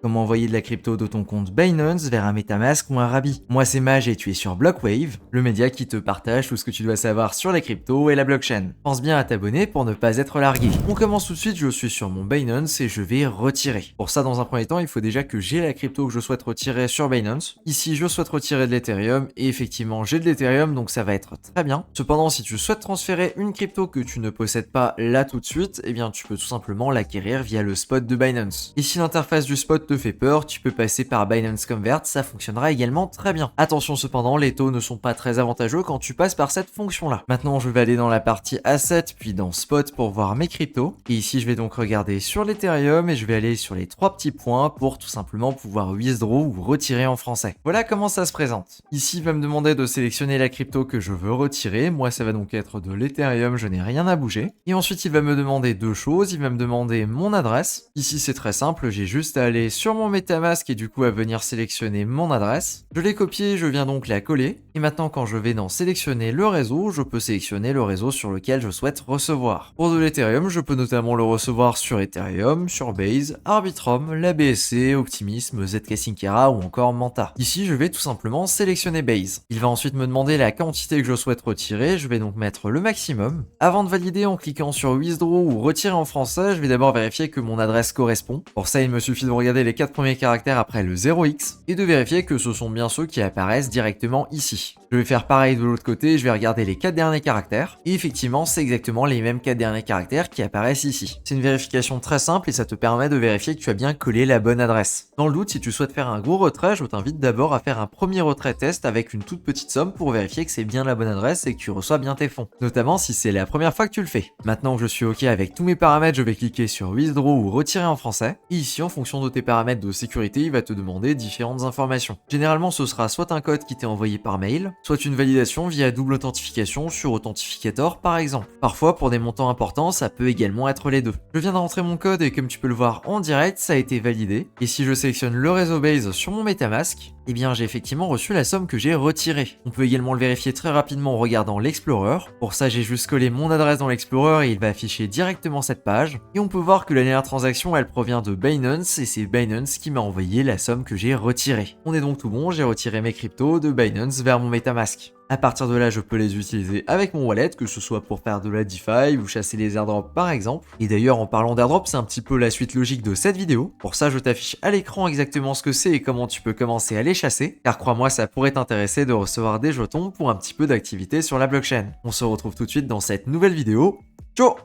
Comment envoyer de la crypto de ton compte Binance vers un MetaMask ou un Rabbi. Moi c'est Mage et tu es sur Blockwave, le média qui te partage tout ce que tu dois savoir sur les cryptos et la blockchain. Pense bien à t'abonner pour ne pas être largué. On commence tout de suite, je suis sur mon Binance et je vais retirer. Pour ça, dans un premier temps, il faut déjà que j'ai la crypto que je souhaite retirer sur Binance. Ici, je souhaite retirer de l'Ethereum et effectivement, j'ai de l'Ethereum donc ça va être très bien. Cependant, si tu souhaites transférer une crypto que tu ne possèdes pas là tout de suite, eh bien tu peux tout simplement l'acquérir via le spot de Binance. Et si l'interface du spot te fait peur, tu peux passer par Binance Convert, ça fonctionnera également très bien. Attention cependant, les taux ne sont pas très avantageux quand tu passes par cette fonction-là. Maintenant, je vais aller dans la partie Asset, puis dans Spot pour voir mes cryptos. Et ici, je vais donc regarder sur l'Ethereum et je vais aller sur les trois petits points pour tout simplement pouvoir withdraw ou retirer en français. Voilà comment ça se présente. Ici, il va me demander de sélectionner la crypto que je veux retirer. Moi, ça va donc être de l'Ethereum, je n'ai rien à bouger. Et ensuite, il va me demander deux choses. Il va me demander mon adresse. Ici, c'est très simple, j'ai juste à aller sur mon MetaMask et du coup à venir sélectionner mon adresse. Je l'ai copiée, je viens donc la coller. Et maintenant, quand je vais dans sélectionner le réseau, je peux sélectionner le réseau sur lequel je souhaite recevoir. Pour de l'Ethereum, je peux notamment le recevoir sur Ethereum, sur Base, Arbitrum, la BSC, Optimism, ZK Syncera ou encore Manta. Ici, je vais tout simplement sélectionner Base. Il va ensuite me demander la quantité que je souhaite retirer, je vais donc mettre le maximum. Avant de valider en cliquant sur Withdraw ou Retirer en français, je vais d'abord vérifier que mon adresse correspond. Pour ça, il me suffit de regarder les 4 premiers caractères après le 0x et de vérifier que ce sont bien ceux qui apparaissent directement ici. Je vais faire pareil de l'autre côté, je vais regarder les 4 derniers caractères et effectivement, c'est exactement les mêmes 4 derniers caractères qui apparaissent ici. C'est une vérification très simple et ça te permet de vérifier que tu as bien collé la bonne adresse. Dans le doute, si tu souhaites faire un gros retrait, je t'invite d'abord à faire un premier retrait test avec une toute petite somme pour vérifier que c'est bien la bonne adresse et que tu reçois bien tes fonds. Notamment si c'est la première fois que tu le fais. Maintenant que je suis OK avec tous mes paramètres, je vais cliquer sur Withdraw ou Retirer en français. Et ici, en fonction de tes paramètres de sécurité, il va te demander différentes informations. Généralement, ce sera soit un code qui t'est envoyé par mail, soit une validation via double authentification sur Authentificator par exemple. Parfois, pour des montants importants, ça peut également être les deux. Je viens de rentrer mon code et comme tu peux le voir en direct, ça a été validé. Et si je sélectionne le réseau Base sur mon MetaMask, eh bien j'ai effectivement reçu la somme que j'ai retirée. On peut également le vérifier très rapidement en regardant l'Explorer. Pour ça, j'ai juste collé mon adresse dans l'Explorer et il va afficher directement cette page. Et on peut voir que la dernière transaction, elle provient de Binance et c'est Binance qui m'a envoyé la somme que j'ai retirée. On est donc tout bon, j'ai retiré mes cryptos de Binance vers mon MetaMask. À partir de là, je peux les utiliser avec mon wallet, que ce soit pour faire de la DeFi ou chasser les airdrops par exemple. Et d'ailleurs, en parlant d'airdrop, c'est un petit peu la suite logique de cette vidéo. Pour ça, je t'affiche à l'écran exactement ce que c'est et comment tu peux commencer à les chasser. Car crois-moi, ça pourrait t'intéresser de recevoir des jetons pour un petit peu d'activité sur la blockchain. On se retrouve tout de suite dans cette nouvelle vidéo. Ciao!